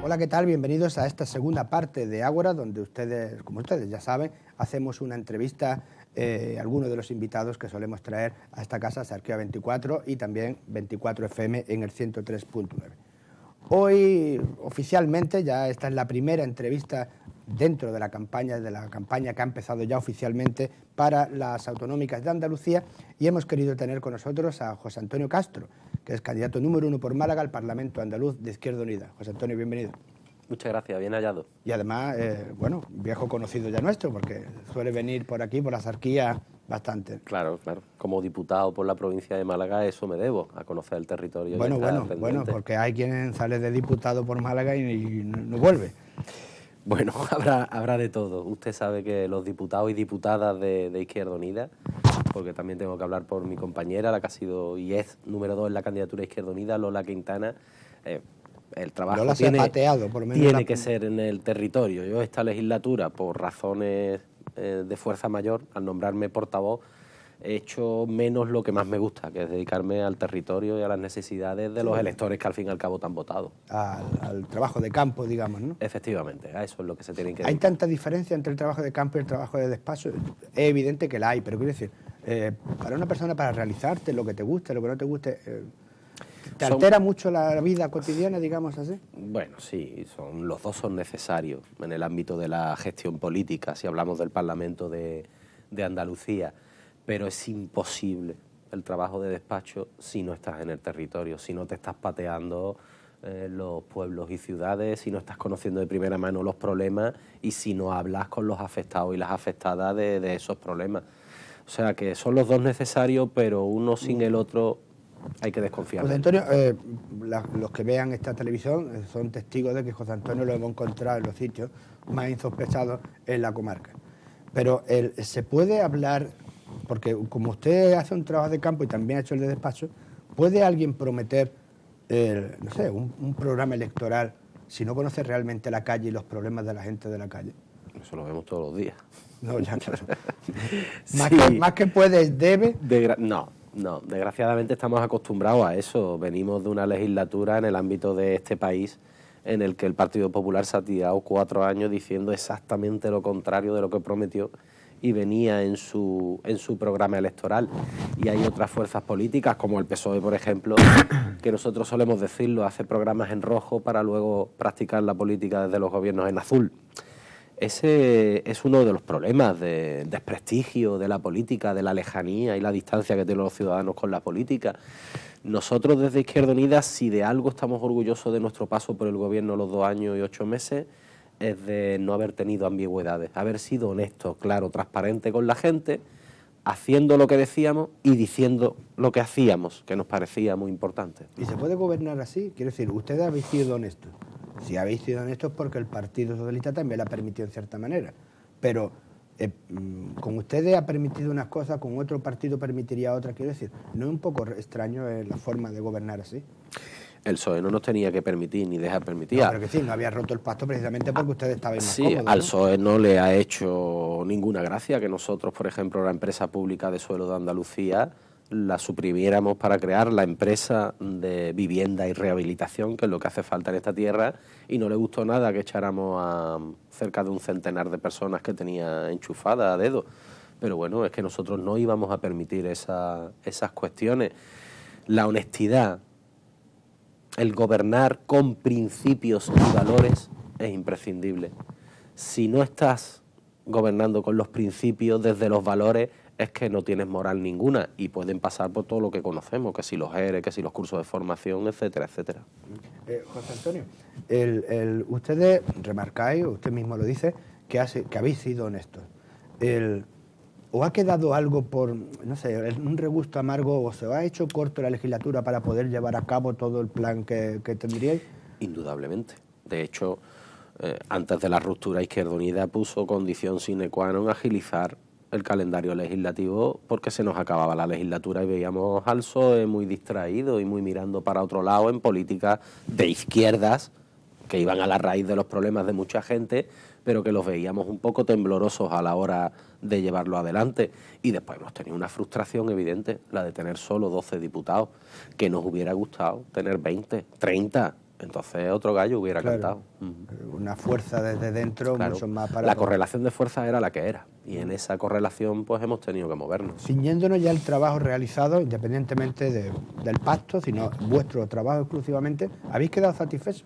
Hola, ¿qué tal? Bienvenidos a esta segunda parte de Ágora, donde ustedes, como ustedes ya saben, hacemos una entrevista a algunos de los invitados que solemos traer a esta casa, Sarquía 24 y también 24 FM en el 103.9. Hoy, oficialmente, ya esta es la primera entrevista dentro de la campaña que ha empezado ya oficialmente para las autonómicas de Andalucía, y hemos querido tener con nosotros a José Antonio Castro, que es candidato número 1 por Málaga al Parlamento Andaluz de Izquierda Unida. José Antonio, bienvenido. Muchas gracias, bien hallado. Y además, bueno, viejo conocido ya nuestro, porque suele venir por aquí, por la Sarquía, bastante. Claro, claro. Como diputado por la provincia de Málaga, eso me debo, a conocer el territorio. Bueno, porque hay quien sale de diputado por Málaga y no vuelve. Bueno, habrá de todo. Usted sabe que los diputados y diputadas de Izquierda Unida, porque también tengo que hablar por mi compañera, la que ha sido y es número 2 en la candidatura de Izquierda Unida, Lola Quintana, el trabajo Lola tiene que ser en el territorio. Yo esta legislatura, por razones de fuerza mayor, al nombrarme portavoz, he hecho menos lo que más me gusta, que es dedicarme al territorio y a las necesidades de los electores que al fin y al cabo te han votado. Al trabajo de campo, digamos, ¿no? Efectivamente, a eso es lo que se tienen que ¿Hay dedicar. tanta diferencia entre el trabajo de campo y el trabajo de despacho? Es evidente que la hay, pero quiero decir, para una persona, para realizarte lo que te guste, lo que no te guste, ¿te altera mucho la vida cotidiana, digamos así? Bueno, sí, los dos son necesarios en el ámbito de la gestión política, si hablamos del Parlamento de Andalucía, pero es imposible el trabajo de despacho si no estás en el territorio, si no te estás pateando los pueblos y ciudades, si no estás conociendo de primera mano los problemas y si no hablas con los afectados y las afectadas de esos problemas. O sea que son los dos necesarios, pero uno sin el otro hay que desconfiar. José Antonio, los que vean esta televisión son testigos de que José Antonio lo hemos encontrado en los sitios más insospechados en la comarca. Pero se puede hablar, porque como usted hace un trabajo de campo y también ha hecho el de despacho, ¿puede alguien prometer, no sé, un programa electoral si no conoce realmente la calle y los problemas de la gente de la calle? Eso lo vemos todos los días. No, ya no. Sí. Más que puede, debe. No, desgraciadamente estamos acostumbrados a eso. Venimos de una legislatura en el ámbito de este país en el que el Partido Popular se ha tirado 4 años diciendo exactamente lo contrario de lo que prometió y venía en su programa electoral. Y hay otras fuerzas políticas, como el PSOE, por ejemplo, que nosotros solemos decirlo, hace programas en rojo para luego practicar la política desde los gobiernos en azul. Ese es uno de los problemas de desprestigio de la política, de la lejanía y la distancia que tienen los ciudadanos con la política. Nosotros desde Izquierda Unida, si de algo estamos orgullosos de nuestro paso por el gobierno los 2 años y 8 meses, es de no haber tenido ambigüedades, haber sido honestos, claro, transparente con la gente, haciendo lo que decíamos y diciendo lo que hacíamos, que nos parecía muy importante. ¿Y se puede gobernar así? Quiero decir, ustedes habéis sido honestos. Si habéis sido honestos porque el Partido Socialista también lo ha permitido en cierta manera. Pero con ustedes ha permitido unas cosas, con otro partido permitiría otras. Quiero decir, ¿no es un poco extraño la forma de gobernar así? El PSOE no nos tenía que permitir ni dejar permitir. No, pero que sí, no había roto el pacto precisamente porque ustedes estaban más cómodos, al ¿no? PSOE no le ha hecho ninguna gracia que nosotros, por ejemplo, la empresa pública de suelo de Andalucía, la suprimiéramos para crear la empresa de vivienda y rehabilitación, que es lo que hace falta en esta tierra, y no le gustó nada que echáramos a cerca de un centenar de personas que tenía enchufadas a dedo. Pero bueno, es que nosotros no íbamos a permitir esas cuestiones. La honestidad, el gobernar con principios y valores es imprescindible. Si no estás gobernando con los principios desde los valores, es que no tienes moral ninguna y pueden pasar por todo lo que conocemos, que si los ERE, que si los cursos de formación, etcétera, etcétera. José Antonio, ustedes remarcáis, usted mismo lo dice, que habéis sido honestos. ¿O ha quedado algo por, no sé, un regusto amargo o se os ha hecho corto la legislatura para poder llevar a cabo todo el plan que tendríais? Indudablemente. De hecho, antes de la ruptura, Izquierda Unida puso condición sine qua non agilizar el calendario legislativo porque se nos acababa la legislatura y veíamos al PSOE muy distraído y muy mirando para otro lado en políticas de izquierdas que iban a la raíz de los problemas de mucha gente, pero que los veíamos un poco temblorosos a la hora de llevarlo adelante. Y después hemos tenido una frustración evidente, la de tener solo 12 diputados, que nos hubiera gustado tener 20, 30, entonces otro gallo hubiera cantado. Una fuerza desde dentro, Claro, mucho más para... la correlación de fuerzas era la que era, y en esa correlación pues hemos tenido que movernos. Ciñéndonos ya el trabajo realizado, independientemente del pacto, sino vuestro trabajo exclusivamente, ¿habéis quedado satisfechos?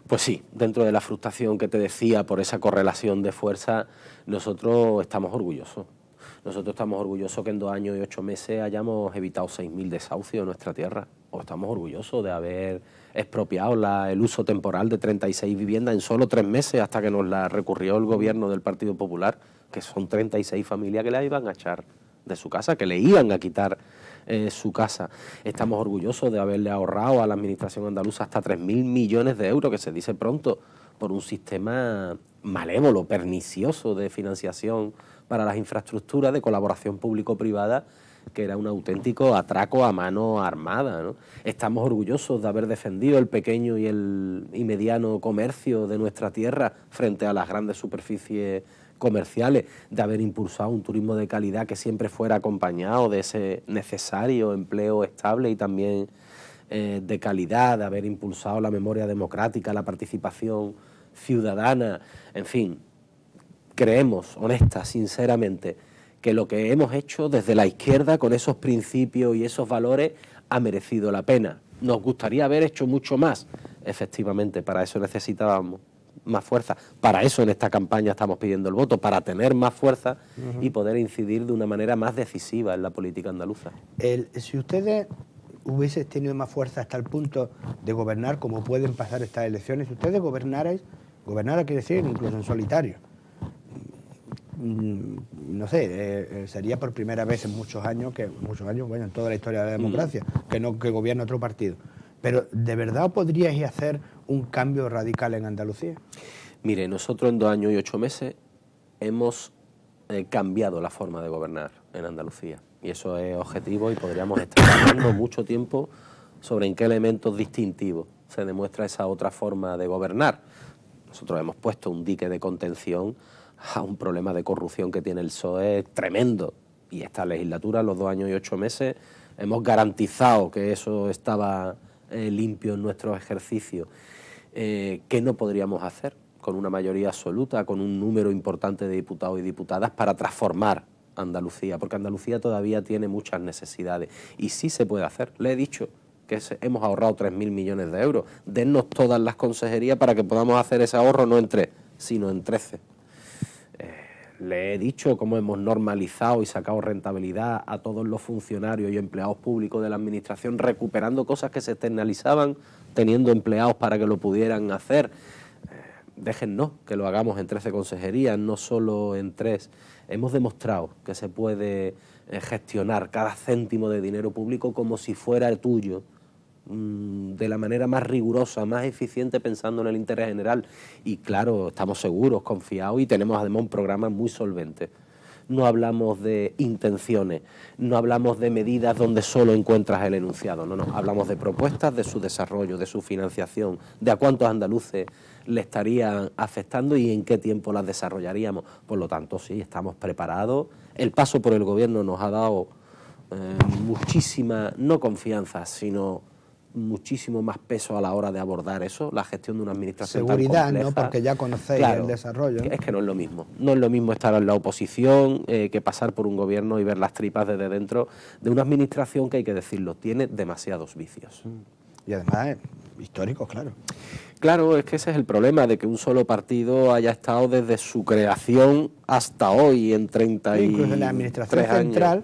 Pues sí, dentro de la frustración que te decía por esa correlación de fuerza, nosotros estamos orgullosos. Nosotros estamos orgullosos que en 2 años y 8 meses hayamos evitado 6.000 desahucios en nuestra tierra. O estamos orgullosos de haber expropiado el uso temporal de 36 viviendas en solo 3 meses hasta que nos la recurrió el gobierno del Partido Popular, que son 36 familias que la iban a echar de su casa, que le iban a quitar su casa. Estamos orgullosos de haberle ahorrado a la administración andaluza hasta 3.000 millones de euros, que se dice pronto, por un sistema malévolo, pernicioso de financiación para las infraestructuras de colaboración público-privada, que era un auténtico atraco a mano armada, ¿no? Estamos orgullosos de haber defendido el pequeño y mediano comercio de nuestra tierra frente a las grandes superficies comerciales, de haber impulsado un turismo de calidad que siempre fuera acompañado de ese necesario empleo estable y también de calidad, de haber impulsado la memoria democrática, la participación ciudadana, en fin. Creemos, honesta, sinceramente, que lo que hemos hecho desde la izquierda con esos principios y esos valores ha merecido la pena. Nos gustaría haber hecho mucho más. Efectivamente, para eso necesitábamos más fuerza. Para eso en esta campaña estamos pidiendo el voto, para tener más fuerza y poder incidir de una manera más decisiva en la política andaluza. Si ustedes hubiesen tenido más fuerza hasta el punto de gobernar, como pueden pasar estas elecciones, si ustedes gobernaran quiere decir incluso en solitario, no sé, sería por primera vez en muchos años, bueno, en toda la historia de la democracia, que gobierna otro partido. Pero, ¿de verdad podríais hacer un cambio radical en Andalucía? Mire, nosotros en 2 años y 8 meses hemos cambiado la forma de gobernar en Andalucía. Y eso es objetivo y podríamos estar hablando mucho tiempo sobre en qué elementos distintivos se demuestra esa otra forma de gobernar. Nosotros hemos puesto un dique de contención a un problema de corrupción que tiene el PSOE tremendo. Y esta legislatura, en los 2 años y 8 meses, hemos garantizado que eso estaba limpio en nuestros ejercicios. ¿Qué no podríamos hacer con una mayoría absoluta, con un número importante de diputados y diputadas para transformar Andalucía? Porque Andalucía todavía tiene muchas necesidades y sí se puede hacer. Le he dicho que hemos ahorrado 3.000 millones de euros. Dennos todas las consejerías para que podamos hacer ese ahorro no en 3, sino en 13. Le he dicho cómo hemos normalizado y sacado rentabilidad a todos los funcionarios y empleados públicos de la administración, recuperando cosas que se externalizaban, teniendo empleados para que lo pudieran hacer. Déjennos que lo hagamos en 13 consejerías, no solo en 3. Hemos demostrado que se puede gestionar cada céntimo de dinero público como si fuera el tuyo, de la manera más rigurosa, más eficiente, pensando en el interés general. Y claro, estamos seguros, confiados y tenemos además un programa muy solvente. No hablamos de intenciones, no hablamos de medidas donde solo encuentras el enunciado, no, hablamos de propuestas, de su desarrollo, de su financiación, de a cuántos andaluces le estarían afectando y en qué tiempo las desarrollaríamos. Por lo tanto, sí, estamos preparados. El paso por el gobierno nos ha dado muchísima, no confianza, sino muchísimo más peso a la hora de abordar eso, la gestión de una administración seguridad, tan compleja. ¿no? Porque ya conocéis el desarrollo, ¿no? Es que no es lo mismo. No es lo mismo estar en la oposición que pasar por un gobierno y ver las tripas desde dentro de una administración que, hay que decirlo, tiene demasiados vicios. Y además históricos, claro. Claro, es que ese es el problema, de que un solo partido haya estado desde su creación hasta hoy en 33 años. Incluso en la administración central,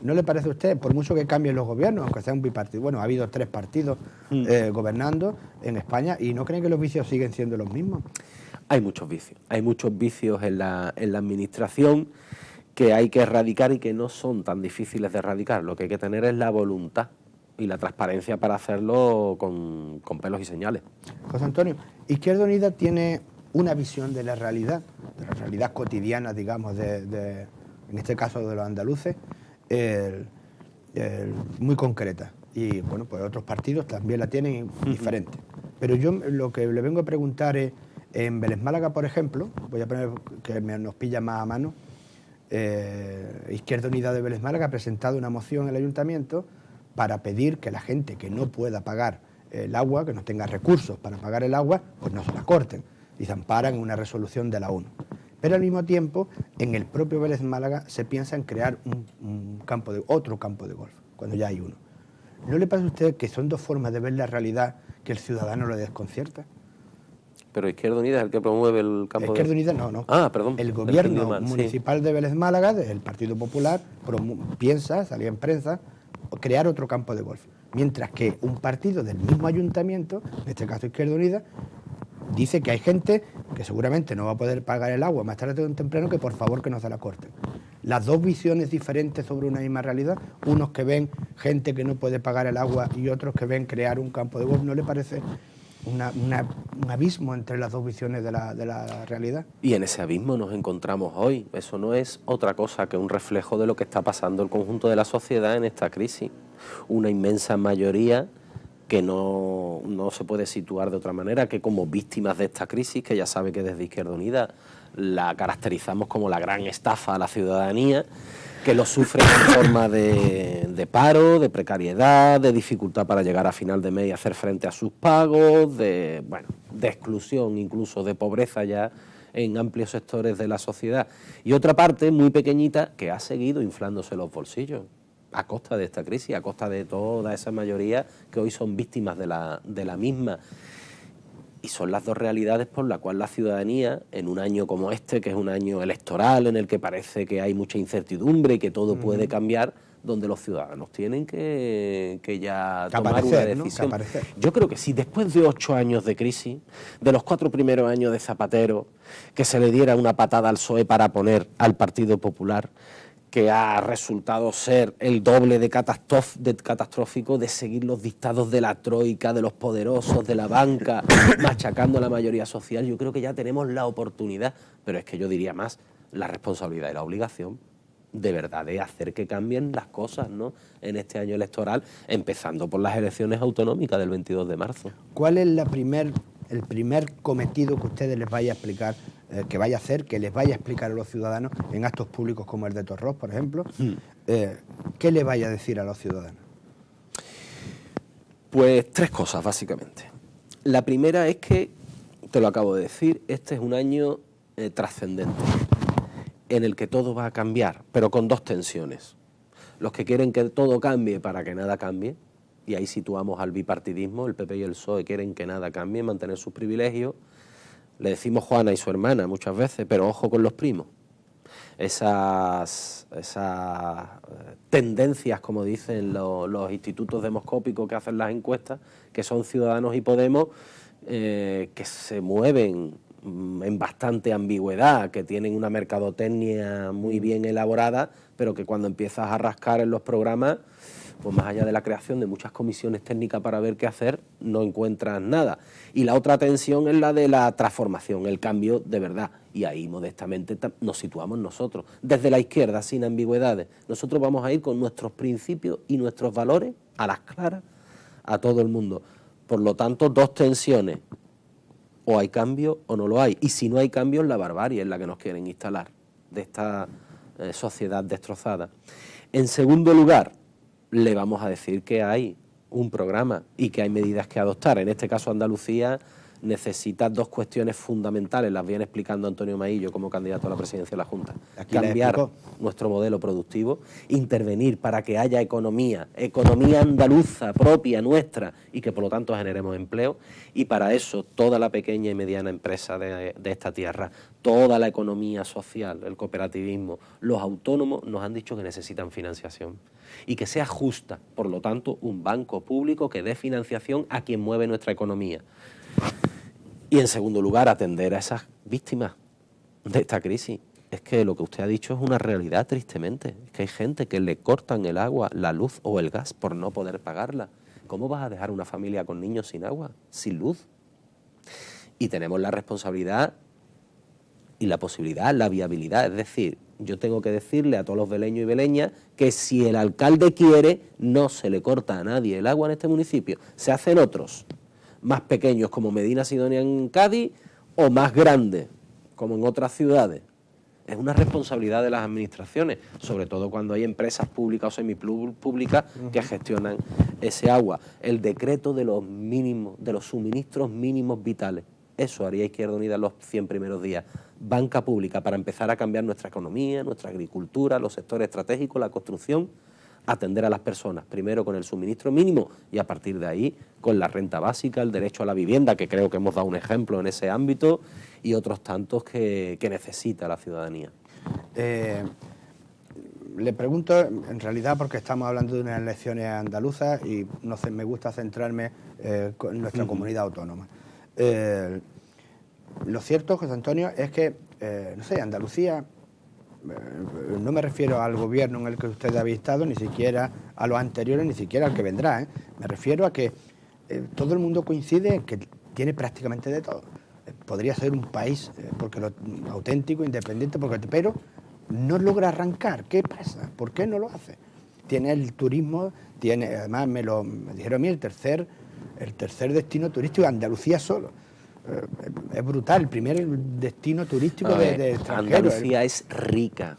¿no le parece a usted, por mucho que cambien los gobiernos, aunque sea un bipartido, bueno, ha habido 3 partidos gobernando en España, y no creen que los vicios siguen siendo los mismos? Hay muchos vicios en la administración que hay que erradicar y que no son tan difíciles de erradicar. Lo que hay que tener es la voluntad y la transparencia para hacerlo con pelos y señales. José Antonio, Izquierda Unida tiene una visión de la realidad cotidiana, digamos, en este caso de los andaluces, muy concreta. Y bueno, pues otros partidos también la tienen diferente. Pero yo lo que le vengo a preguntar es, en Vélez Málaga, por ejemplo, voy a poner que nos pilla más a mano, Izquierda Unida de Vélez Málaga ha presentado una moción en el ayuntamiento para pedir que la gente que no pueda pagar el agua, que no tenga recursos para pagar el agua, pues no se la corten y se amparan en una resolución de la ONU. Pero al mismo tiempo, en el propio Vélez Málaga se piensa en crear otro campo de golf, cuando ya hay uno. ¿No le pasa a usted que son dos formas de ver la realidad que el ciudadano le desconcierta? Pero Izquierda Unida es el que promueve el campo Izquierda Unida no. Ah, perdón. El gobierno municipal de Vélez Málaga, del Partido Popular, piensa, salía en prensa, crear otro campo de golf. Mientras que un partido del mismo ayuntamiento, en este caso Izquierda Unida, dice que hay gente que seguramente no va a poder pagar el agua más tarde o temprano, que por favor que no se la corten. Las dos visiones diferentes sobre una misma realidad, unos que ven gente que no puede pagar el agua y otros que ven crear un campo de golf, ¿no le parece un abismo entre las dos visiones de la realidad? Y en ese abismo nos encontramos hoy. Eso no es otra cosa que un reflejo de lo que está pasando el conjunto de la sociedad en esta crisis. Una inmensa mayoría que no se puede situar de otra manera que como víctimas de esta crisis, que ya sabe que desde Izquierda Unida la caracterizamos como la gran estafa a la ciudadanía, que lo sufre en forma de paro, de precariedad, de dificultad para llegar a final de mes y hacer frente a sus pagos, de exclusión, incluso de pobreza ya en amplios sectores de la sociedad. Y otra parte muy pequeñita que ha seguido inflándose los bolsillos a costa de esta crisis, a costa de toda esa mayoría que hoy son víctimas de la misma. Y son las dos realidades por las cuales la ciudadanía, en un año como este, que es un año electoral, en el que parece que hay mucha incertidumbre y que todo puede cambiar, donde los ciudadanos tienen que ya tomar una decisión. ¿No? Yo creo que si después de 8 años de crisis, de los 4 primeros años de Zapatero, que se le diera una patada al PSOE para poner al Partido Popular, que ha resultado ser el doble de catastrófico de seguir los dictados de la troika, de los poderosos, de la banca, machacando a la mayoría social, yo creo que ya tenemos la oportunidad, pero es que yo diría más, la responsabilidad y la obligación de verdad de hacer que cambien las cosas, ¿no?, en este año electoral, empezando por las elecciones autonómicas del 22 de marzo. ¿Cuál es el primer cometido que ustedes les vaya a explicar, que vaya a hacer, que les vaya a explicar a los ciudadanos en actos públicos como el de Torrós, por ejemplo? ¿Qué le vaya a decir a los ciudadanos? Pues 3 cosas, básicamente. La primera es que, te lo acabo de decir, este es un año trascendente, en el que todo va a cambiar, pero con 2 tensiones. Los que quieren que todo cambie para que nada cambie, y ahí situamos al bipartidismo, el PP y el PSOE quieren que nada cambie, mantener sus privilegios. Le decimos Juana y su hermana muchas veces, pero ojo con los primos. Esas tendencias, como dicen los institutos demoscópicos que hacen las encuestas, que son Ciudadanos y Podemos, que se mueven en bastante ambigüedad, que tienen una mercadotecnia muy bien elaborada, pero que cuando empiezas a rascar en los programas, pues más allá de la creación de muchas comisiones técnicas para ver qué hacer, no encuentras nada. Y la otra tensión es la de la transformación, el cambio de verdad. Y ahí modestamente nos situamos nosotros, desde la izquierda, sin ambigüedades. Nosotros vamos a ir con nuestros principios y nuestros valores a las claras a todo el mundo. Por lo tanto, 2 tensiones. O hay cambio o no lo hay. Y si no hay cambio, es la barbarie en la que nos quieren instalar, de esta sociedad destrozada. En segundo lugar, le vamos a decir que hay un programa y que hay medidas que adoptar. En este caso, Andalucía necesita 2 cuestiones fundamentales, las viene explicando Antonio Maillo como candidato a la presidencia de la Junta. Cambiar nuestro modelo productivo, intervenir para que haya economía andaluza propia, nuestra, y que por lo tanto generemos empleo, y para eso toda la pequeña y mediana empresa de esta tierra, toda la economía social, el cooperativismo, los autónomos nos han dicho que necesitan financiación y que sea justa, por lo tanto un banco público que dé financiación a quien mueve nuestra economía. Y en segundo lugar, atender a esas víctimas de esta crisis. Es que lo que usted ha dicho es una realidad, tristemente. Es que hay gente que le cortan el agua, la luz o el gas por no poder pagarla. ¿Cómo vas a dejar una familia con niños sin agua, sin luz? Y tenemos la responsabilidad y la posibilidad, la viabilidad. Es decir, yo tengo que decirle a todos los veleños y veleñas que si el alcalde quiere, no se le corta a nadie el agua en este municipio. Se hacen otros, más pequeños como Medina Sidonia en Cádiz o más grandes como en otras ciudades. Es una responsabilidad de las administraciones, sobre todo cuando hay empresas públicas o semipúblicas que gestionan ese agua. El decreto de los mínimos, de los suministros mínimos vitales. Eso haría Izquierda Unida en los 100 primeros días. Banca pública para empezar a cambiar nuestra economía, nuestra agricultura, los sectores estratégicos, la construcción, atender a las personas, primero con el suministro mínimo y a partir de ahí con la renta básica, el derecho a la vivienda, que creo que hemos dado un ejemplo en ese ámbito, y otros tantos que necesita la ciudadanía. Le pregunto, en realidad, porque estamos hablando de unas elecciones andaluzas y no sé, me gusta centrarme en nuestra comunidad autónoma. Lo cierto, José Antonio, es que, no sé, Andalucía, no me refiero al gobierno en el que usted ha estado, ni siquiera a los anteriores, ni siquiera al que vendrá, ¿eh? Me refiero a que todo el mundo coincide en que tiene prácticamente de todo. Podría ser un país porque auténtico, independiente, pero no logra arrancar. ¿Qué pasa? ¿Por qué no lo hace? Tiene el turismo, tiene, además me dijeron a mí, el tercer destino turístico, Andalucía solo. Es brutal, el primer destino turístico de extranjeros. Andalucía es rica,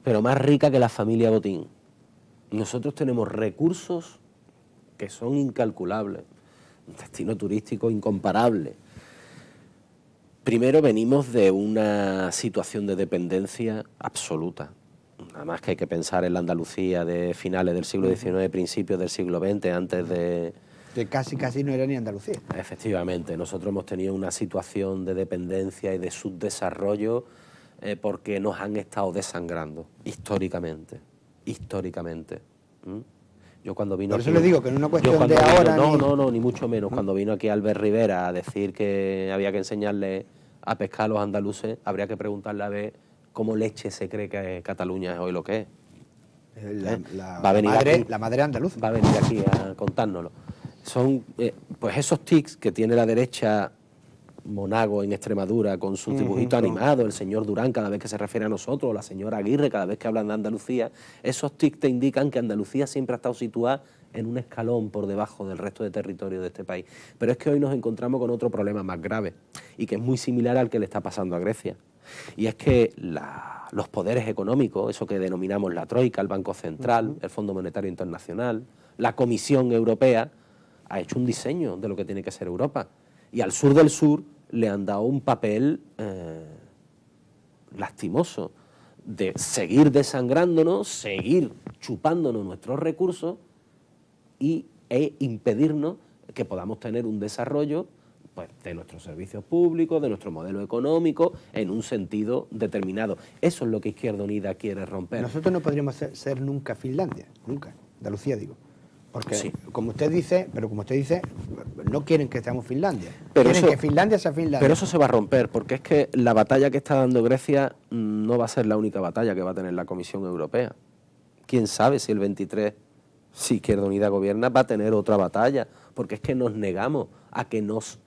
pero más rica que la familia Botín. Nosotros tenemos recursos que son incalculables, un destino turístico incomparable. Primero venimos de una situación de dependencia absoluta. Nada más que hay que pensar en la Andalucía de finales del siglo XIX, principios del siglo XX, antes de... Que casi no era ni Andalucía. Efectivamente, nosotros hemos tenido una situación de dependencia y de subdesarrollo porque nos han estado desangrando, históricamente. Yo cuando vino Por eso aquí, le digo que no es una cuestión de ahora... No, ni mucho menos. Cuando vino aquí Albert Rivera a decir que había que enseñarle a pescar a los andaluces, habría que preguntarle a ver cómo leche se cree que Cataluña es hoy lo que es. La madre andaluza. Va a venir aquí a contárnoslo. Son pues esos tics que tiene la derecha Monago en Extremadura con sus dibujitos animados, el señor Durán cada vez que se refiere a nosotros, o la señora Aguirre cada vez que hablan de Andalucía, esos tics te indican que Andalucía siempre ha estado situada en un escalón por debajo del resto de territorio de este país. Pero es que hoy nos encontramos con otro problema más grave y que es muy similar al que le está pasando a Grecia. Y es que los poderes económicos, eso que denominamos la Troika, el Banco Central, el Fondo Monetario Internacional, la Comisión Europea, ha hecho un diseño de lo que tiene que ser Europa. Y al sur del sur le han dado un papel lastimoso de seguir desangrándonos, seguir chupándonos nuestros recursos e impedirnos que podamos tener un desarrollo pues, de nuestros servicios públicos, de nuestro modelo económico, en un sentido determinado. Eso es lo que Izquierda Unida quiere romper. Nosotros no podríamos ser nunca Finlandia, nunca, Andalucía digo. Porque, sí, como usted dice, no quieren que seamos Finlandia. Pero quieren que Finlandia sea Finlandia. Pero eso se va a romper, porque es que la batalla que está dando Grecia no va a ser la única batalla que va a tener la Comisión Europea. ¿Quién sabe si el 23, si Izquierda Unida gobierna, va a tener otra batalla? Porque es que nos negamos a que nos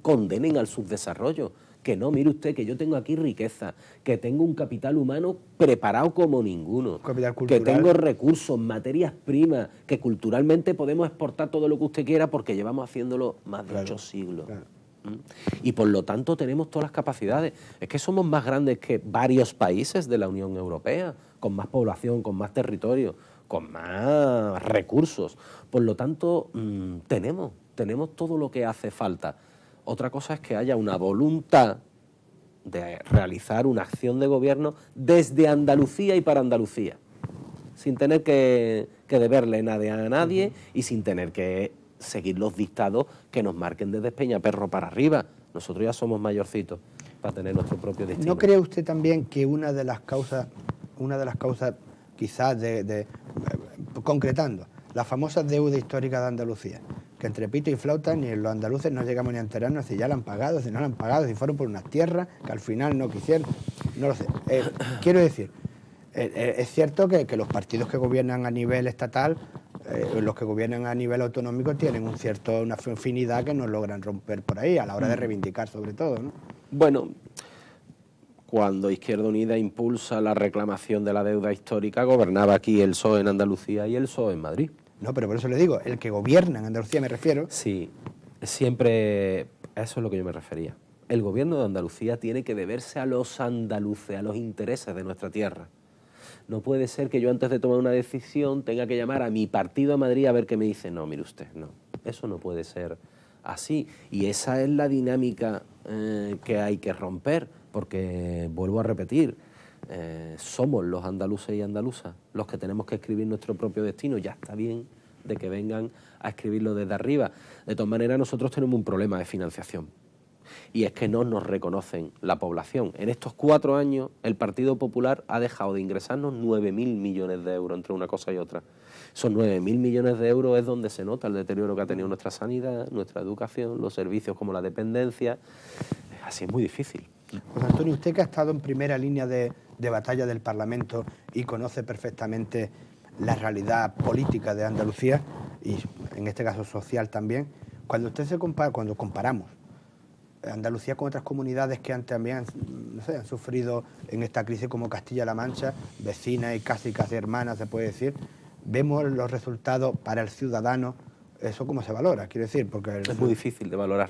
condenen al subdesarrollo. Que no, mire usted, que yo tengo aquí riqueza, que tengo un capital humano preparado como ninguno, que tengo recursos, materias primas, que culturalmente podemos exportar todo lo que usted quiera porque llevamos haciéndolo más de 8 siglos. Claro. Y por lo tanto tenemos todas las capacidades. Es que somos más grandes que varios países de la Unión Europea, con más población, con más territorio, con más recursos. Por lo tanto, tenemos todo lo que hace falta. Otra cosa es que haya una voluntad de realizar una acción de gobierno desde Andalucía y para Andalucía, sin tener que deberle nada a nadie y sin tener que seguir los dictados que nos marquen desde Peñaperro para arriba. Nosotros ya somos mayorcitos para tener nuestro propio destino. ¿No cree usted también que una de las causas quizás concretando, la famosa deuda histórica de Andalucía, que entre pito y flauta ni los andaluces no llegamos ni a enterarnos si ya la han pagado, si no la han pagado, si fueron por unas tierras que al final no quisieron, no lo sé. Quiero decir, es cierto que los partidos que gobiernan a nivel estatal, los que gobiernan a nivel autonómico tienen una afinidad que no logran romper por ahí, a la hora de reivindicar sobre todo, ¿no? Bueno, cuando Izquierda Unida impulsa la reclamación de la deuda histórica, gobernaba aquí el PSOE en Andalucía y el PSOE en Madrid. No, pero por eso le digo, el que gobierna en Andalucía me refiero. Sí, siempre, eso es lo que yo me refería. El gobierno de Andalucía tiene que deberse a los andaluces, a los intereses de nuestra tierra. No puede ser que yo antes de tomar una decisión tenga que llamar a mi partido a Madrid a ver qué me dice. No, mire usted, no. Eso no puede ser así. Y esa es la dinámica que hay que romper, porque, vuelvo a repetir, somos los andaluces y andaluzas los que tenemos que escribir nuestro propio destino. Ya está bien de que vengan a escribirlo desde arriba. De todas maneras, nosotros tenemos un problema de financiación. Y es que no nos reconocen la población. En estos 4 años, el Partido Popular ha dejado de ingresarnos 9.000 millones de euros entre una cosa y otra. Esos 9.000 millones de euros es donde se nota el deterioro que ha tenido nuestra sanidad, nuestra educación, los servicios como la dependencia. Así es muy difícil. José Antonio, usted que ha estado en primera línea de batalla del Parlamento y conoce perfectamente la realidad política de Andalucía y en este caso social también, cuando comparamos Andalucía con otras comunidades que también han sufrido en esta crisis como Castilla-La Mancha, vecinas y casi hermanas, se puede decir, vemos los resultados para el ciudadano, ¿eso cómo se valora? Quiero decir, porque es muy difícil de valorar.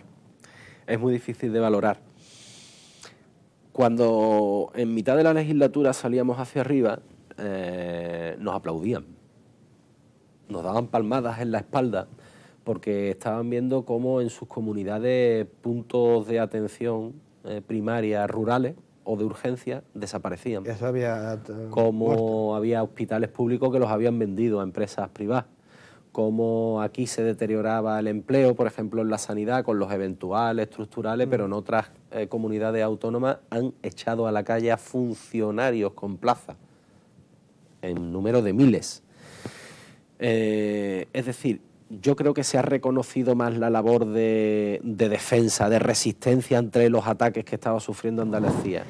Es muy difícil de valorar. Cuando en mitad de la legislatura salíamos hacia arriba, nos aplaudían. Nos daban palmadas en la espalda, porque estaban viendo cómo en sus comunidades puntos de atención primaria rurales o de urgencia desaparecían. Eso había como había hospitales públicos que los habían vendido a empresas privadas, como aquí se deterioraba el empleo, por ejemplo en la sanidad, con los eventuales, estructurales, pero en otras comunidades autónomas han echado a la calle a funcionarios con plaza, en número de miles. Es decir, yo creo que se ha reconocido más la labor de defensa, de resistencia ante los ataques que estaba sufriendo Andalucía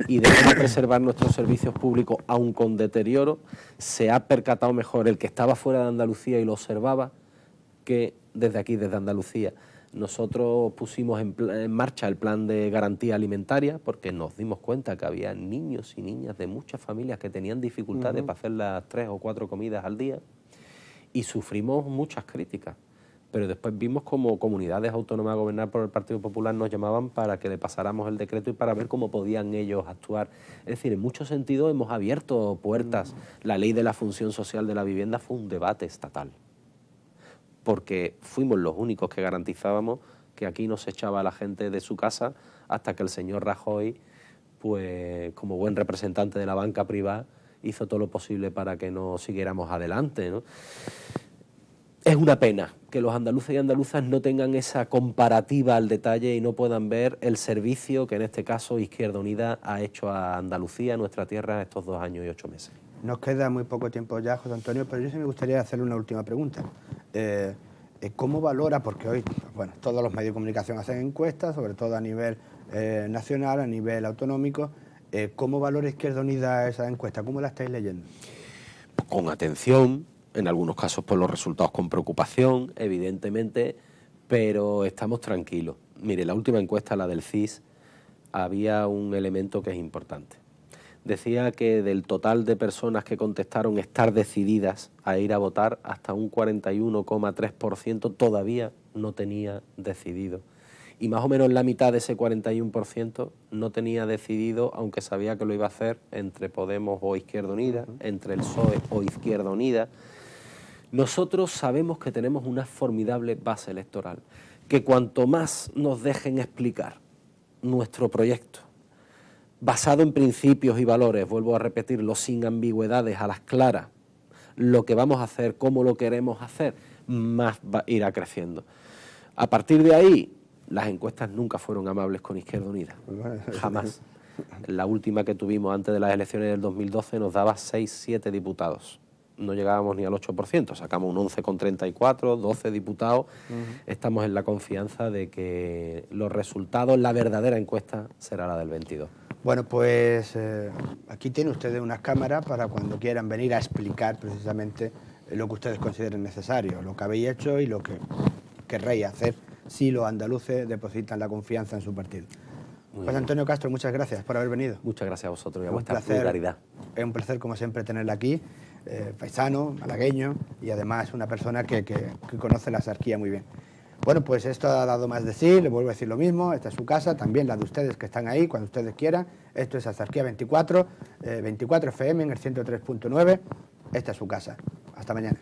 y de cómo preservar nuestros servicios públicos, aun con deterioro. Se ha percatado mejor el que estaba fuera de Andalucía y lo observaba que desde aquí, desde Andalucía. Nosotros pusimos en marcha el plan de garantía alimentaria porque nos dimos cuenta que había niños y niñas de muchas familias que tenían dificultades para hacer las 3 o 4 comidas al día. Y sufrimos muchas críticas, pero después vimos como comunidades autónomas gobernadas por el Partido Popular nos llamaban para que le pasáramos el decreto y para ver cómo podían ellos actuar. Es decir, en muchos sentidos hemos abierto puertas. La ley de la función social de la vivienda fue un debate estatal, porque fuimos los únicos que garantizábamos que aquí no se echaba a la gente de su casa hasta que el señor Rajoy, pues como buen representante de la banca privada, hizo todo lo posible para que no siguiéramos adelante, ¿no? Es una pena que los andaluces y andaluzas no tengan esa comparativa al detalle y no puedan ver el servicio que en este caso Izquierda Unida ha hecho a Andalucía, nuestra tierra, estos 2 años y 8 meses. Nos queda muy poco tiempo ya, José Antonio, pero yo sí me gustaría hacerle una última pregunta. ¿Cómo valora, porque hoy todos los medios de comunicación hacen encuestas, sobre todo a nivel nacional, a nivel autonómico, ¿cómo valora Izquierda Unida esa encuesta? ¿Cómo la estáis leyendo? Con atención, en algunos casos por los resultados con preocupación, evidentemente, pero estamos tranquilos. Mire, la última encuesta, la del CIS, había un elemento que es importante. Decía que del total de personas que contestaron estar decididas a ir a votar, hasta un 41,3% todavía no tenía decidido. Y más o menos la mitad de ese 41% no tenía decidido, aunque sabía que lo iba a hacer entre Podemos o Izquierda Unida, entre el PSOE o Izquierda Unida. Nosotros sabemos que tenemos una formidable base electoral, que cuanto más nos dejen explicar nuestro proyecto, basado en principios y valores, vuelvo a repetirlo, sin ambigüedades, a las claras, lo que vamos a hacer, cómo lo queremos hacer, más irá creciendo. A partir de ahí, las encuestas nunca fueron amables con Izquierda Unida, jamás. La última que tuvimos antes de las elecciones del 2012 nos daba 6-7 diputados. No llegábamos ni al 8%, sacamos un 11,34, 12 diputados. Estamos en la confianza de que los resultados, la verdadera encuesta, será la del 22. Bueno, pues aquí tienen ustedes unas cámaras para cuando quieran venir a explicar precisamente lo que ustedes consideren necesario, lo que habéis hecho y lo que querréis hacer si los andaluces depositan la confianza en su partido. José Antonio Castro, muchas gracias por haber venido. Muchas gracias a vosotros y a vuestra solidaridad. Es un placer, como siempre, tenerla aquí, paisano, malagueño, y además una persona que conoce la Axarquía muy bien. Bueno, pues esto ha dado más de sí, le vuelvo a decir lo mismo, esta es su casa, también la de ustedes que están ahí, cuando ustedes quieran. Esto es Azarquía 24, 24 FM en el 103.9, esta es su casa. Hasta mañana.